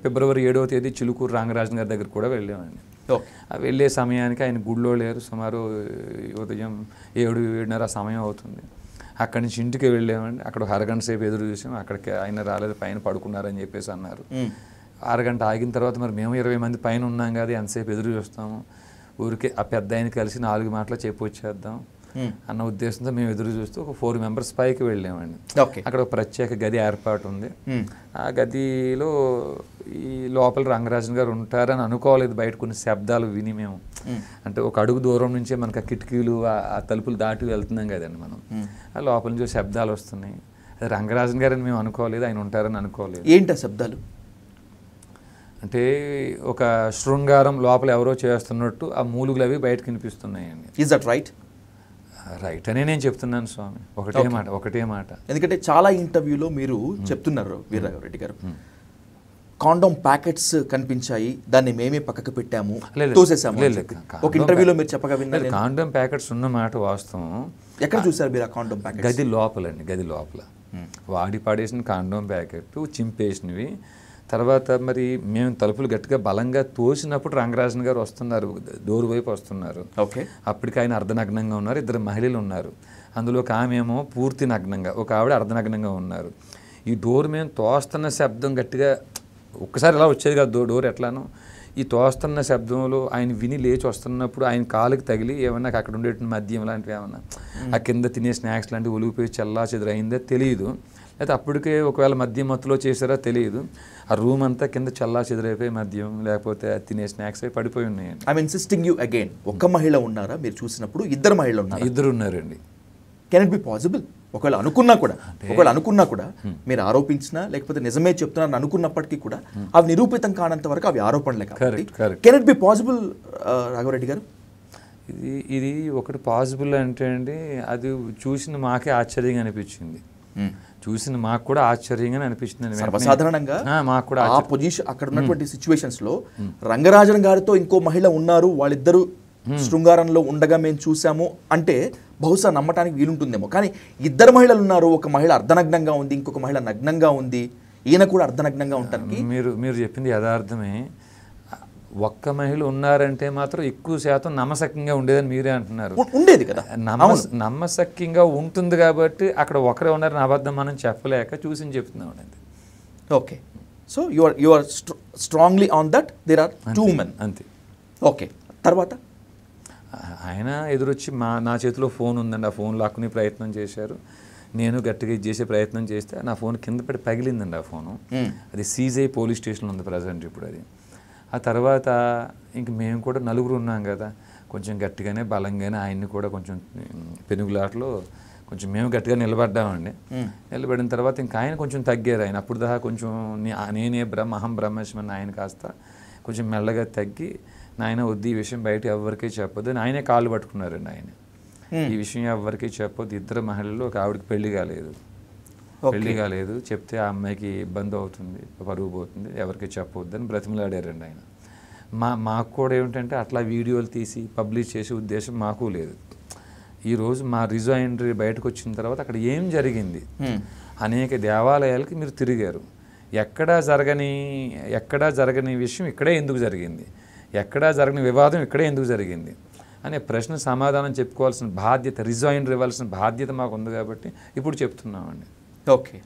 ఫిబ్రవరి 7వ తేదీ చిలుకూరు రాంగరాజన్ గారి దగ్గర కూడా వెళ్ళామండి. వెళ్ళే సమయానికి ఆయన గుడిలో లేరు. సుమారు ఉదయం 7-7:30 సమయం అవుతుంది. అక్కడి నుంచి ఇంటికి వెళ్ళామండి. అక్కడ ఒక అరగంట సేపు ఎదురు చూసాం. అక్కడికి ఆయన రాలేదు, పైన పడుకున్నారని చెప్పేసి అన్నారు. అరగంట ఆగిన తర్వాత మరి మేము 20 మంది పైన ఉన్నాం కదా, ఎంతసేపు ఎదురు చూస్తాము, ఊరికే ఆ పెద్ద ఆయన కలిసి 4 మాటలు చెప్పి వచ్చేద్దాం అన్న ఉద్దేశంతో మేము ఎదురు చూస్తూ ఒక 4 మెంబర్స్ పైకి వెళ్ళామండి. అక్కడ ఒక ప్రత్యేక గది ఏర్పాటు ఉంది. ఆ గదిలో ఈ లోపల రంగరాజన్ గారు ఉంటారని అనుకోలేదు. బయట కొన్ని శబ్దాలు విని మేము, అంటే ఒక అడుగు దూరం నుంచే మనకు ఆ కిటికీలు ఆ తలుపులు దాటి వెళ్తున్నాం కదండి మనం. ఆ లోపల నుంచి శబ్దాలు వస్తున్నాయి. అది రంగరాజన్ గారని మేము అనుకోలేదు, ఆయన ఉంటారని అనుకోలేదు. ఏంటి ఆ శబ్దాలు? అంటే ఒక శృంగారం లోపల ఎవరో చేస్తున్నట్టు ఆ మూలుగులు అవి బయటకు వినిపిస్తున్నాయండి. Is that right? రైట్ అనే నేను చెప్తున్నాను స్వామి. ఒకటే మాట. ఎందుకంటే చాలా ఇంటర్వ్యూలో మీరు చెప్తున్నారు వీరరాఘవరెడ్డి గారు, కాండోమ్ ప్యాకెట్స్ కనిపించాయి, దాన్ని మేమే పక్కకు పెట్టాము, తోసేసాము. ఒక ఇంటర్వ్యూలో మీరు చెప్పగా విన్నారు. కాండోమ్ ప్యాకెట్స్ ఉన్న మాట వాస్తవం. ఎక్కడ చూసారు మీరు ఆ కాండోమ్ ప్యాకెట్? గది లోపలండి. గది లోపల వాడి పడేసిన కాండోమ్ ప్యాకెట్ చింపేసినవి. తర్వాత మరి మేము తలుపులు గట్టిగా బలంగా తోసినప్పుడు రంగరాజన్ గారు వస్తున్నారు, డోర్ వైపు వస్తున్నారు. అప్పటికి ఆయన అర్ధనగ్నంగా ఉన్నారు. 2 మహిళలు ఉన్నారు. అందులో ఒక ఆమె ఏమో పూర్తి నగ్నంగా, ఒక ఆవిడ అర్ధనగ్నంగా ఉన్నారు. ఈ డోర్ మేము తోస్తున్న శబ్దం గట్టిగా ఒక్కసారి ఎలా వచ్చేది కదా డోర్ ఎట్లానో, ఈ తోస్తున్న శబ్దంలో ఆయన విని లేచి వస్తున్నప్పుడు ఆయన కాలుకి తగిలి ఏమన్నా అక్కడ ఉండే మద్యం లాంటివి ఏమన్నా ఆ కింద తినే స్నాక్స్ లాంటివి ఒలిగిపోయి చల్లా చెదురైందో తెలియదు. అయితే అప్పటికే ఒకవేళ మద్యం మత్తులో చేశారో తెలియదు. ఆ రూమ్ అంతా కింద చల్లా చెదిరైపోయి మద్యం లేకపోతే తినే స్నాక్స్ అయి పడిపోయి ఉన్నాయి. ఐ ఇన్సిస్టింగ్ యూ అగైన్, ఒక్క మహిళ ఉన్నారా మీరు చూసినప్పుడు? 2 మహిళలు ఉన్నారు. 2 ఉన్నారండి. Can it be possible? ఒకవేళ అనుకున్నా కూడా మీరు ఆరోపించినా లేకపోతే నిజమే చెప్తున్నారని అనుకున్నప్పటికీ కూడా అవి నిరూపితం కానంత వరకు అవి ఆరోపణలే కాబట్టి can it be possible Raghava Reddy గారు? ఇది ఒకటి పాసిబుల్ అంటే అండి, అది చూసిన మాకే ఆశ్చర్యంగా అనిపించింది. చూసిన మాకు కూడా ఆశ్చర్యంగానే అనిపించింది. సర్వసాధారణంగా మాకు కూడా ఆ పొజిషన్ అక్కడ ఉన్నటువంటి సిచ్యువేషన్స్ లో రంగరాజన్ గారితో ఇంకో మహిళ ఉన్నారు, వాళ్ళిద్దరూ శృంగారంలో ఉండగా మేము చూసాము అంటే బహుశా నమ్మటానికి వీలుంటుందేమో. కానీ 2 మహిళలు ఉన్నారు, ఒక మహిళ అర్ధనగ్నంగా ఉంది, ఇంకొక మహిళ నగ్నంగా ఉంది, ఈయన కూడా అర్ధనగ్నంగా ఉంటానికి మీరు చెప్పింది యథార్థమే. ఒక్క మహిళ ఉన్నారంటే మాత్రం ఎక్కువ శాతం నమ్మశక్యంగా ఉండేదని మీరే అంటున్నారు. ఉండేది కదా, నమ్మశక్యంగా ఉంటుంది కాబట్టి అక్కడ ఒకరే ఉన్నారని అబద్ధం మనం చెప్పలేక చూసి చెప్తున్నాం అండి. Okay, so you are strongly on that there are 2 men అంతే. ఓకే, తర్వాత ఆయన ఎదురొచ్చి నా చేతిలో ఫోన్ ఉందండి, ఆ ఫోన్ లాక్కునే ప్రయత్నం చేశారు. నేను గట్టిగా ఇది చేసే ప్రయత్నం చేస్తే నా ఫోన్ కింద పడి పగిలిందండి. ఆ ఫోను అది సీజ్ అయ్యి పోలీస్ స్టేషన్లో ఉంది ప్రజెంట్ ఇప్పుడు అది. ఆ తర్వాత ఇంక మేము కూడా 4 ఉన్నాం కదా, కొంచెం గట్టిగానే బలంగానే ఆయన్ని కూడా కొంచెం పెనుగులాటలో కొంచెం మేము గట్టిగా నిలబడ్డామండి. నిలబడిన తర్వాత ఇంకా ఆయన కొంచెం తగ్గారు. ఆయన అప్పుడు దాకా కొంచెం నేనే అహం బ్రహ్మస్మి ఆయన కాస్త కొంచెం మెల్లగా తగ్గి, నాయన వద్దు ఈ విషయం బయట ఎవరికీ చెప్పొద్దు అని ఆయనే కాళ్ళు పట్టుకున్నారండి. ఆయన ఈ విషయం ఎవరికీ చెప్పొద్దు, 2 మహిళలు, ఒక ఆవిడకి పెళ్లి కాలేదు, చెప్తే ఆ అమ్మాయికి ఇబ్బంది అవుతుంది, పరుగు పోతుంది, ఎవరికి చెప్పవద్దని బ్రతిమలాడారండి ఆయన. మాకు కూడా ఏమిటంటే అట్లా వీడియోలు తీసి పబ్లిష్ చేసే ఉద్దేశం మాకు లేదు. ఈరోజు మా రిజైనరీ బయటకు వచ్చిన తర్వాత అక్కడ ఏం జరిగింది, అనేక దేవాలయాలకి మీరు తిరిగారు, ఎక్కడా జరగని విషయం ఇక్కడే ఎందుకు జరిగింది, ఎక్కడా జరగని వివాదం ఇక్కడే ఎందుకు జరిగింది అనే ప్రశ్న సమాధానం చెప్పుకోవాల్సిన బాధ్యత, రిజైనరీ ఇవ్వాల్సిన బాధ్యత మాకు ఉంది కాబట్టి ఇప్పుడు చెప్తున్నామండి. ఓకే.